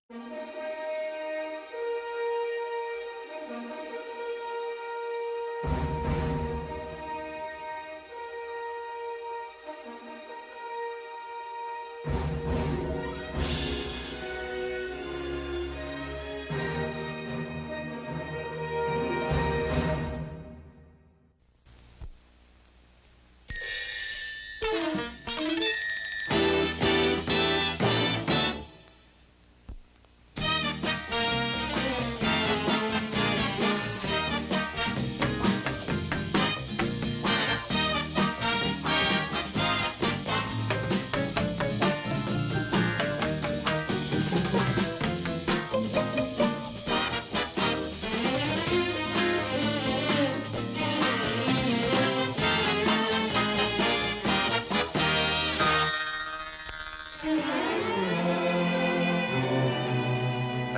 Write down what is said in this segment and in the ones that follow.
At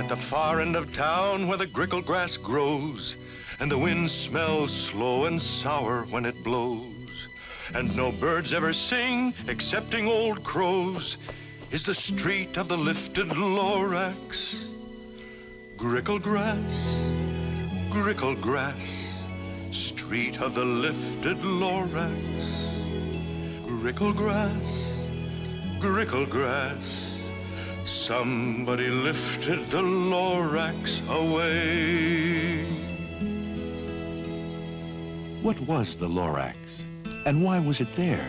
the far end of town where the grickle grass grows, and the wind smells slow and sour when it blows, and no birds ever sing excepting old crows, is the street of the lifted Lorax. Grickle grass, street of the lifted Lorax. Grickle grass, somebody lifted the Lorax away. What was the Lorax? And why was it there?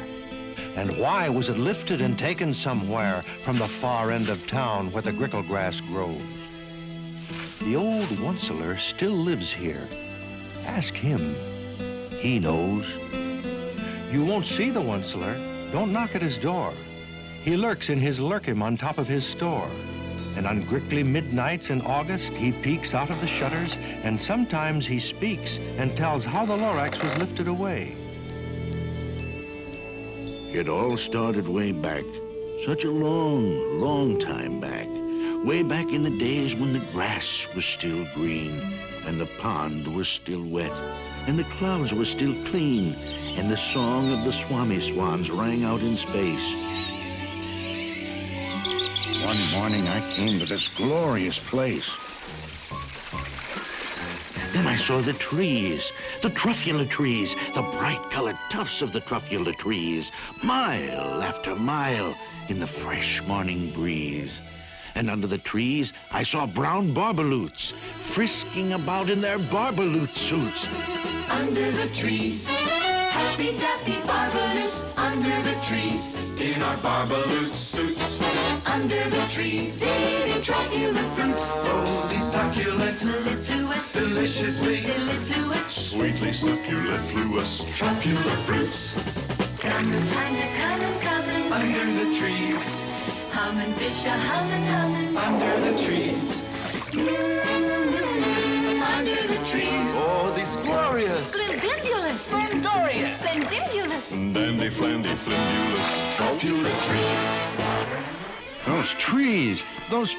And why was it lifted and taken somewhere from the far end of town where the grickle grass grows? The old Onceler still lives here. Ask him. He knows. You won't see the Onceler. Don't knock at his door. He lurks in his lurkim on top of his store. And on grickly midnights in August, he peeks out of the shutters, and sometimes he speaks and tells how the Lorax was lifted away. It all started way back, such a long, long time back. Way back in the days when the grass was still green, and the pond was still wet, and the clouds were still clean, and the song of the Swami swans rang out in space. One morning I came to this glorious place. Then I saw the trees, the truffula trees, the bright-colored tufts of the truffula trees, mile after mile in the fresh morning breeze. And under the trees, I saw brown barbaloots frisking about in their barbaloot suits. Under the trees, happy-dappy barbaloots. Under the trees, in our barbaloot suits. Under the trees, eating truffula fruits. Holy succulent, mellifluous, deliciously, mellifluous, sweetly succulent-fluous, truffula fruits. Summertimes are coming. Under the trees, Hummin' fish are hummin'. under the trees. Under the trees. Oh, these glorious, Splendidulous, splendorious, splendidulous. Dandy, flandy, flimulous, truffula trees. Those trees, those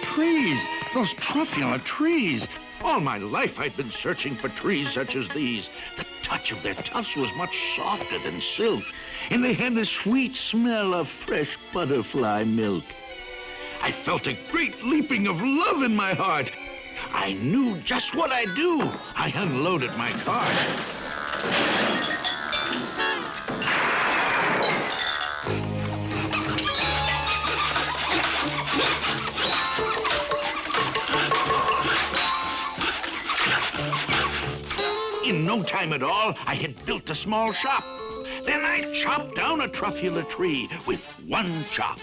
truffula trees. All my life I'd been searching for trees such as these. The touch of their tufts was much softer than silk, and they had the sweet smell of fresh butterfly milk. I felt a great leaping of love in my heart. I knew just what I'd do. I unloaded my cart. In no time at all, I had built a small shop. Then I chopped down a truffula tree with one chop.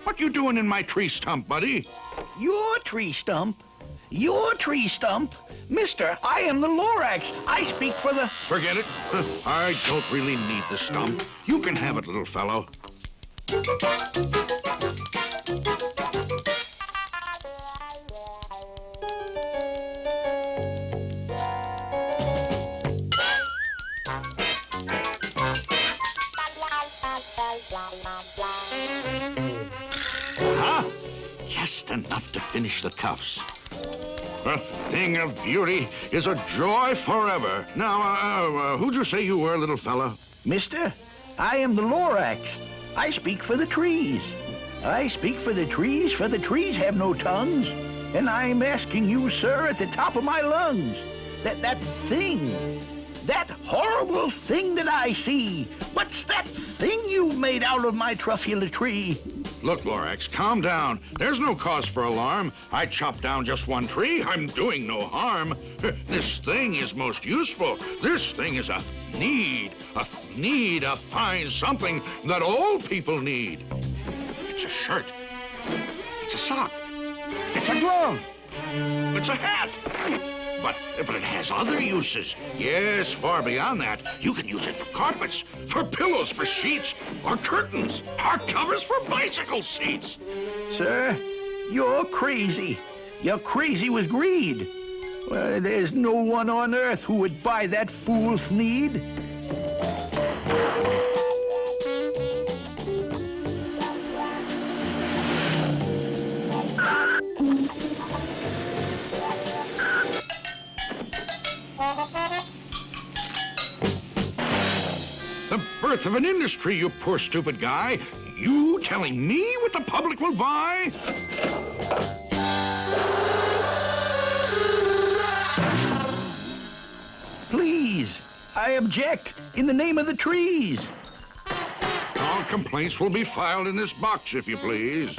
What you doing in my tree stump, buddy? Your tree stump? Your tree stump? Mister, I am the Lorax. I speak for the... Forget it. I don't really need the stump. You can have it, little fellow. Huh? Just enough to finish the cuffs. A thing of beauty is a joy forever. Now, who'd you say you were, little fella? Mister, I am the Lorax. I speak for the trees. I speak for the trees have no tongues. And I'm asking you, sir, at the top of my lungs, that thing, that horrible thing that I see, what's that thing you've made out of my truffula tree? Look, Lorax, calm down. There's no cause for alarm. I chopped down just one tree. I'm doing no harm. This thing is most useful. This thing is a need, a fine something that all people need. It's a shirt. It's a sock. It's a glove. It's a hat. But it has other uses. Yes, far beyond that. You can use it for carpets, for pillows, for sheets, or curtains, or covers for bicycle seats. Sir, you're crazy. You're crazy with greed. Well, there's no one on earth who would buy that fool's need. The birth of an industry, you poor stupid guy. You telling me what the public will buy? Please, I object in the name of the trees. All complaints will be filed in this box, if you please.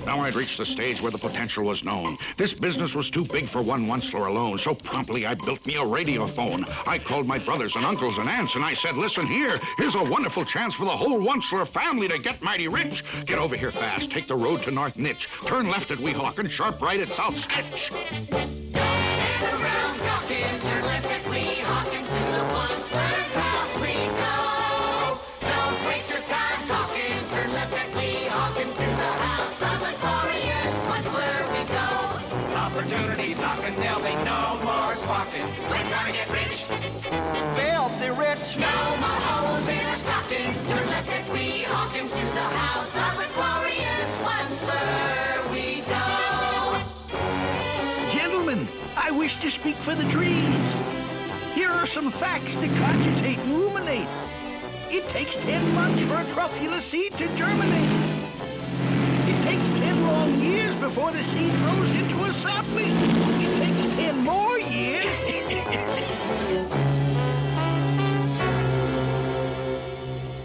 Now I'd reached the stage where the potential was known. This business was too big for one Onceler alone, so promptly I built me a radiophone. I called my brothers and uncles and aunts, and I said, listen here, here's a wonderful chance for the whole Onceler family to get mighty rich. Get over here fast, take the road to North Nitch, turn left at Weehawk and sharp right at South Stitch. Turn left at Weehawk and to the Onceler's house we go. Don't waste your time talking. Turn left at Weehawk and to the house of the glorious Onceler we go. Opportunities knocking, there'll be no more squawking. We're gonna get rich, filthy rich. No more holes in our stocking. Turn left at Weehawk and to the house of the glorious Onceler we go. Gentlemen, I wish to speak for the trees. Here are some facts to cogitate and ruminate. It takes 10 months for a truffula seed to germinate. It takes 10 long years before the seed grows into a sapling. It takes 10 more years.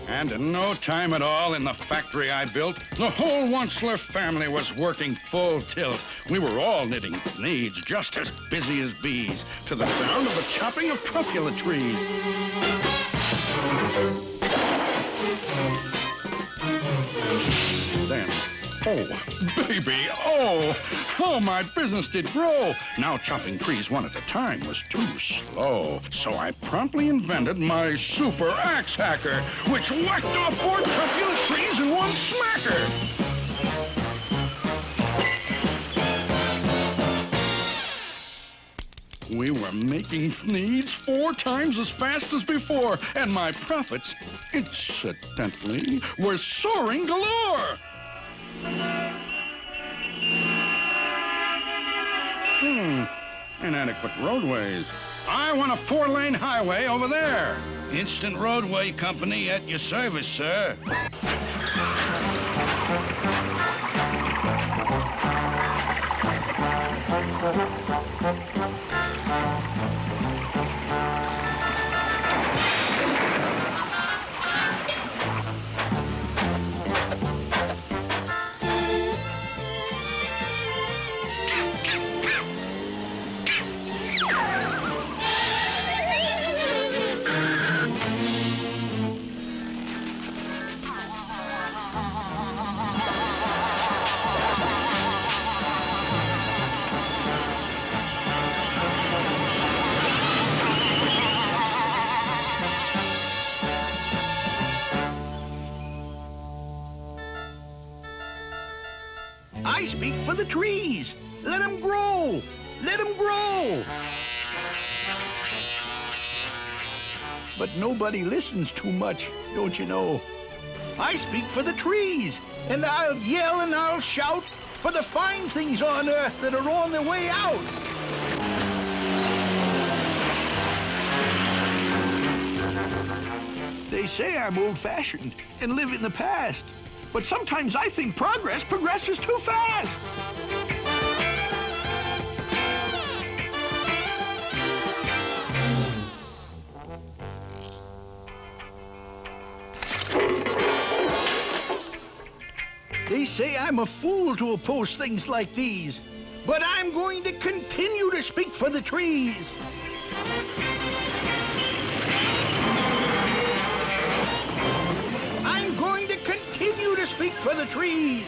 And in no time at all in the factory I built, the whole Onceler family was working full tilt. We were all knitting needs, just as busy as bees, to the sound of the chopping of truffula trees. Then, oh, baby, oh, how my business did grow. Now chopping trees one at a time was too slow. So I promptly invented my super axe hacker, which whacked off 4 truffula trees in one smacker. We were making needs 4 times as fast as before, and my profits, incidentally, were soaring galore. Inadequate roadways. I want a 4-lane highway over there. Instant Roadway Company at your service, sir. I speak for the trees. Let them grow. Let them grow. But nobody listens too much, don't you know? I speak for the trees, and I'll yell and I'll shout for the fine things on earth that are on their way out. They say I'm old-fashioned and live in the past. But sometimes I think progress progresses too fast. They say I'm a fool to oppose things like these, but I'm going to continue to speak for the trees. I'm going to continue to speak for the trees.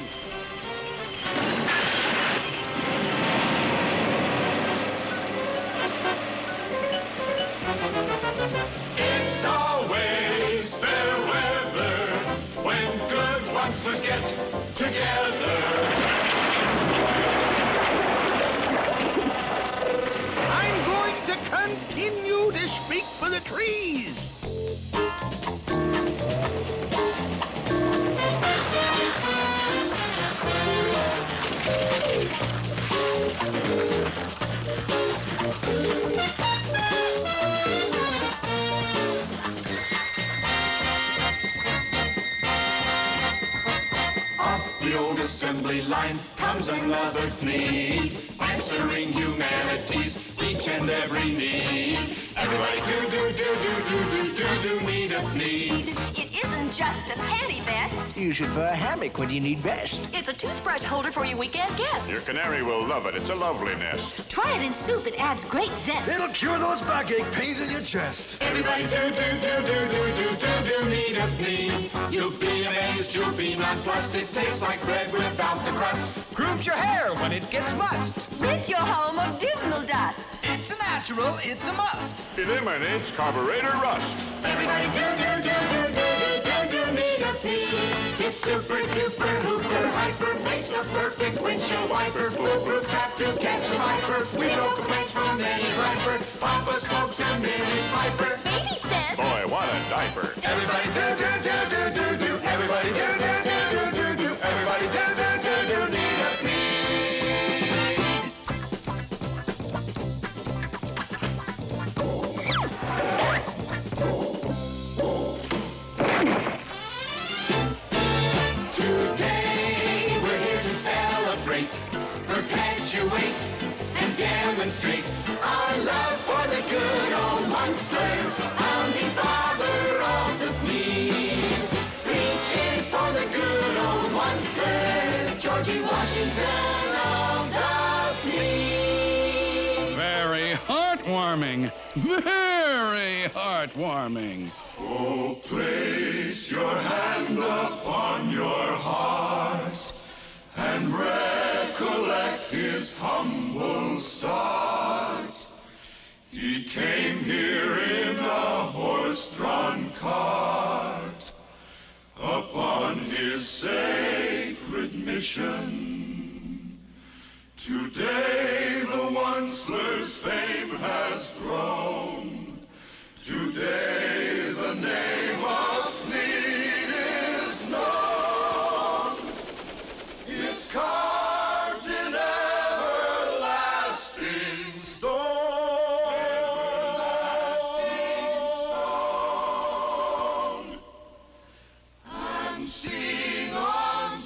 It's always fair weather when good monsters get together. I'm going to continue to speak for the trees. The old assembly line comes another fleet, answering humanity's each and every need. Everybody do need a fleet. It isn't just a panty vest. Use it for a hammock when you need best. It's a toothbrush holder for your weekend guest. Your canary will love it. It's a lovely nest. Try it in soup. It adds great zest. It'll cure those backache pains in your chest. Everybody do need a fleet. You'll be amazed, you'll be nonplussed. It tastes like bread without the crust. Grooms your hair when it gets mussed. Rid your home of dismal dust. It's a natural, it's a must. It eliminates carburetor rust. Everybody do need a fleet. It's super duper hooper hyper, makes a perfect windshield wiper, foolproof trap to catch a viper. We no complaints from any griper. Papa smokes and Minnie's piper. Baby says. Boy, what a diaper. Everybody do. Everybody do. Everybody do need a fleet. Today we're here to celebrate, perpetuate, and demonstrate our love for the good old monster, founding father of the fleet. 3 cheers for the good old monster, Georgie Washington of the fleet. Very heartwarming. Very heartwarming. Oh, place your hand upon your heart and recollect his humble start. He came here in a horse-drawn cart upon his sacred mission. Today the Onceler's fame has grown. Today the name of Fleet is known. It's carved in everlasting stone. I'm seen on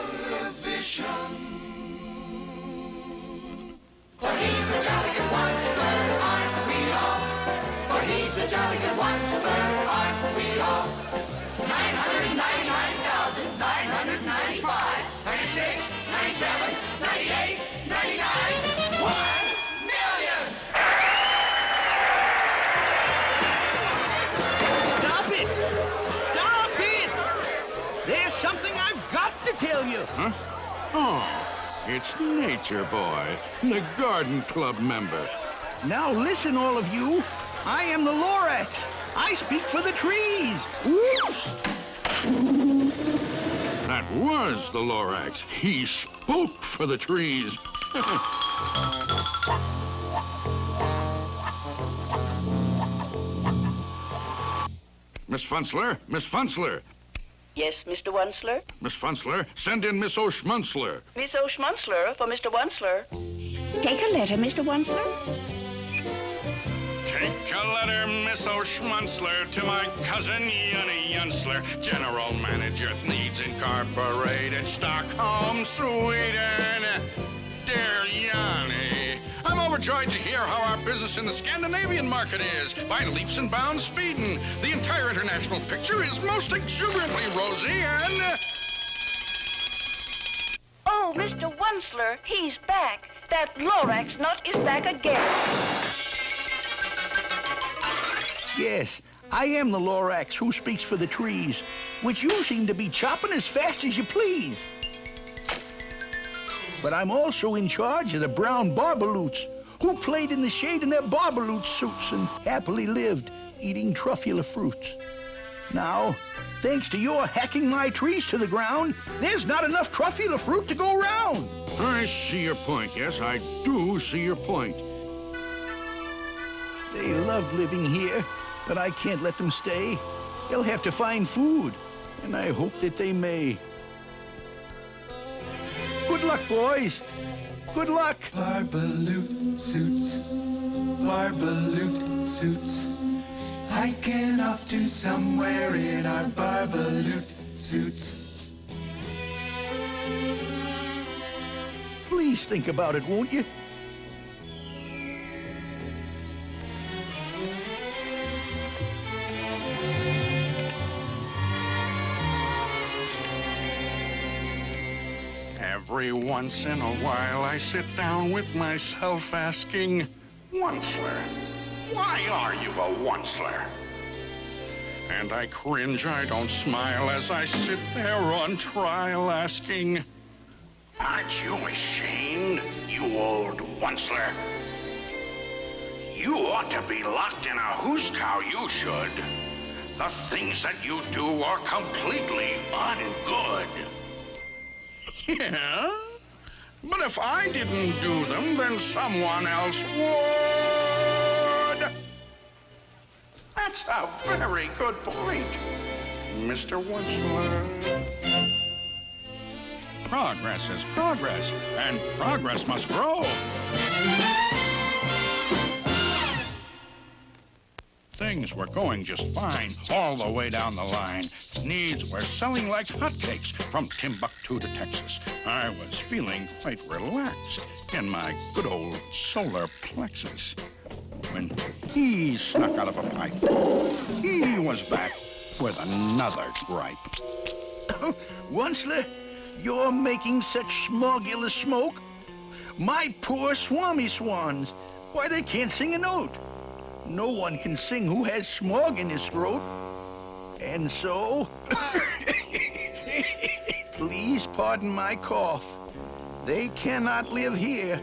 television. For he's a jolly good monster, aren't we all? For he's a jolly good monster, aren't we all? 999,995, 96, 97, 98, 99, 1 million! Stop it! Stop it! There's something I've got to tell you. Huh? Oh, it's Nature Boy, the Garden Club member. Now listen, all of you. I am the Lorax. I speak for the trees. Whoops! That was the Lorax. He spoke for the trees. Miss Funzler, Miss Funzler. Yes, Mr. Onceler? Miss Funzler, send in Miss O'Schmunzler. Miss O'Schmunzler for Mr. Onceler. Take a letter, Mr. Onceler. Take a letter, Miss O'Schmunzler, to my cousin Yunny Yunsler, General Manager, Needs Incorporated, Stockholm, Sweden. Dear Yanni, I'm overjoyed to hear how our business in the Scandinavian market is. By leaps and bounds speeding. The entire international picture is most exuberantly rosy and... Oh, Mr. Wunsler, he's back. That Lorax nut is back again. Yes, I am the Lorax who speaks for the trees, which you seem to be chopping as fast as you please. But I'm also in charge of the brown barbaloots, who played in the shade in their barbaloot suits and happily lived, eating truffula fruits. Now, thanks to your hacking my trees to the ground, there's not enough truffula fruit to go round. I see your point. Yes, I do see your point. They love living here, but I can't let them stay. They'll have to find food, and I hope that they may. Good luck, boys. Good luck. Barbaloot suits, barbaloot suits. Hiking off to somewhere in our barbaloot suits. Please think about it, won't you? Every once in a while I sit down with myself asking, Wunsler, why are you a Wunsler? And I cringe, I don't smile as I sit there on trial asking, aren't you ashamed, you old Wunsler? You ought to be locked in a hoosecow, you should. The things that you do are completely ungood. Yeah? But if I didn't do them, then someone else would. That's a very good point, Mr. Wunsler. Progress is progress, and progress must grow. Things were going just fine all the way down the line. Needs were selling like hotcakes from Timbuktu to Texas. I was feeling quite relaxed in my good old solar plexus when he snuck out of a pipe. He was back with another gripe. Wunsler, you're making such smogulous smoke. My poor swami swans. Why, they can't sing a note. No one can sing who has smog in his throat. And so, please pardon my cough. They cannot live here.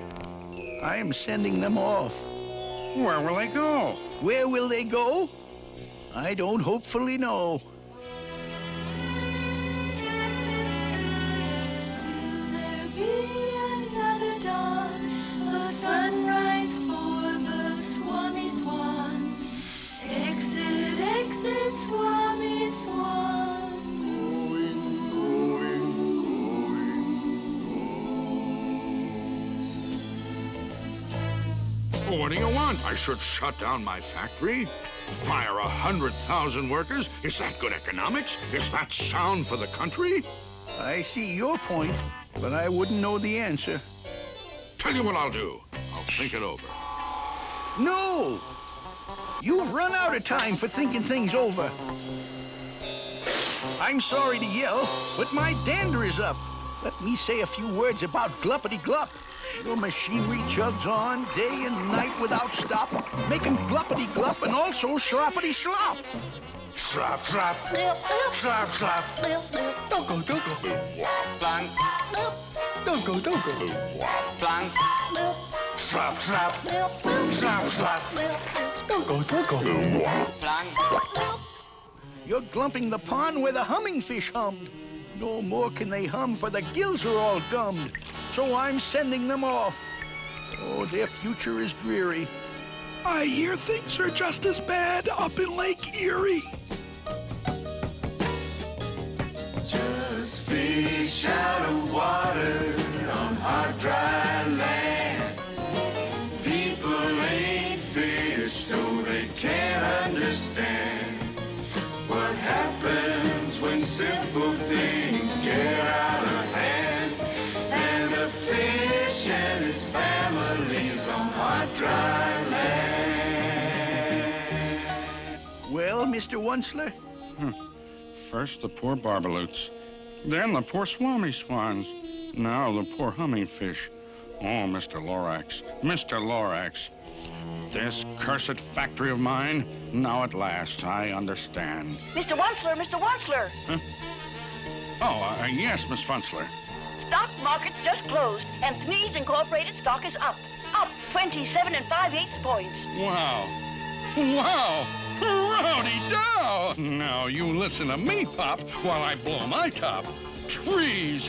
I am sending them off. Where will they go? Where will they go? I don't hopefully know. Will there be another dawn? The sunrise for the Swami Swan. Exit, exit, Swami Swan. Well, what do you want? I should shut down my factory? Fire 100,000 workers? Is that good economics? Is that sound for the country? I see your point, but I wouldn't know the answer. Tell you what I'll do. I'll think it over. No! You've run out of time for thinking things over. I'm sorry to yell, but my dander is up. Let me say a few words about gluppity-glup. Your machinery chugs on day and night without stop, making gluppity-glup and also sloppity-slop. Slop, slop, slop, slop. Don't go, don't go. Blank. Don't go, don't go. Blank. Slop, slop, slop, slop. Don't go, don't go. Blank. You're glumping the pond where the humming fish hummed. No more can they hum, for the gills are all gummed. So I'm sending them off. Oh, their future is dreary. I hear things are just as bad up in Lake Erie. Just fish out of water on hot, dry land. People ain't fish, so they Well, Mr. Onceler? First the poor barbaloots, then the poor swami swans, now the poor humming fish. Oh, Mr. Lorax, Mr. Lorax. This cursed factory of mine, now at last I understand. Mr. Onceler, Mr. Onceler. Huh? Oh, yes, Miss Funzler. Stock market's just closed, and Thnees Incorporated stock is up. Up 27 5/8 points. Wow. Wow. Rowdy dow! Now you listen to me, Pop, while I blow my top. Trees.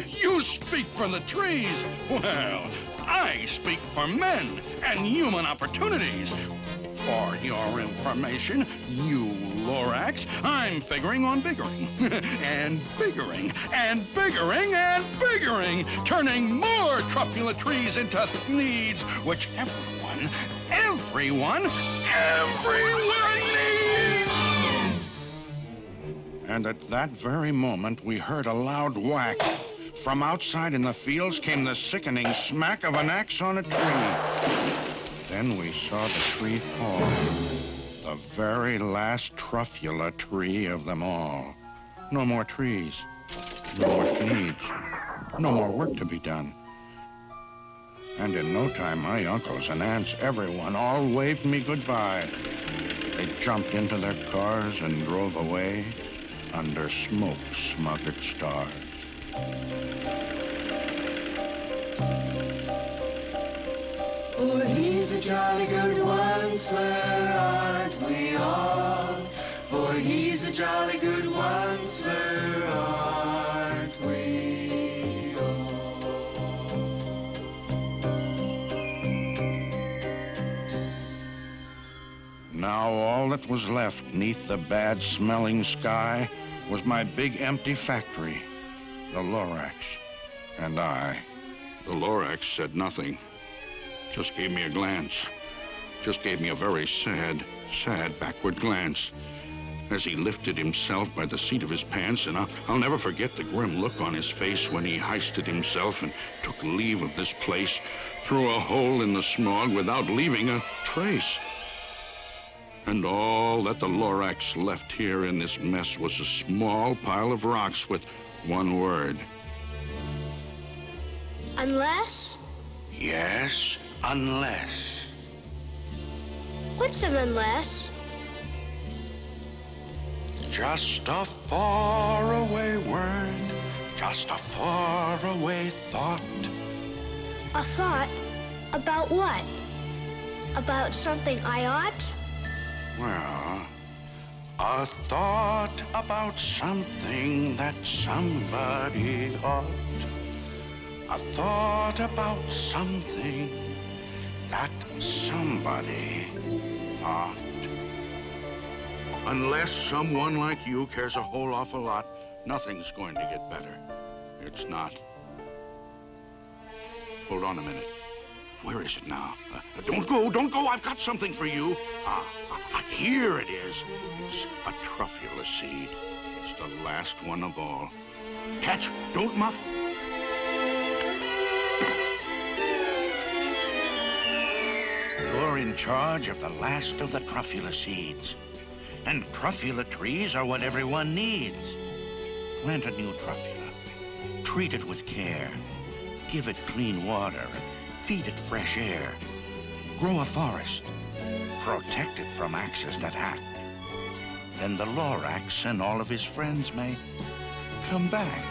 You speak for the trees. Well, I speak for men and human opportunities. For your information, you Lorax, I'm figuring on biggering. And biggering, and biggering, and biggering, turning more truffula trees into needs, which everyone needs! And at that very moment, we heard a loud whack. From outside in the fields came the sickening smack of an axe on a tree. Then we saw the tree fall. The very last truffula tree of them all. No more trees. No more needs. No more work to be done. And in no time, my uncles and aunts, everyone, all waved me goodbye. They jumped into their cars and drove away under smoke-smothered stars. For he's a jolly good one, sir, aren't we all? For he's a jolly good one, sir, aren't we all? Now all that was left neath the bad-smelling sky was my big empty factory, the Lorax, and I. The Lorax said nothing. Just gave me a glance. Just gave me a very sad backward glance as he lifted himself by the seat of his pants, and I'll never forget the grim look on his face when he hoisted himself and took leave of this place through a hole in the smog without leaving a trace. And all that the Lorax left here in this mess was a small pile of rocks with one word. Unless? Yes, unless. What's an unless? Just a faraway word, just a faraway thought. A thought? About what? About something I ought? Well, a thought about something that somebody ought. A thought about something that somebody ought. Unless someone like you cares a whole awful lot, nothing's going to get better. It's not. Hold on a minute. Where is it now? Don't go, I've got something for you. Here it is. It's a truffula seed. It's the last one of all. Catch, don't muff. You're in charge of the last of the truffula seeds. And truffula trees are what everyone needs. Plant a new truffula. Treat it with care. Give it clean water. Feed it fresh air. Grow a forest. Protect it from axes that hack. Then the Lorax and all of his friends may come back.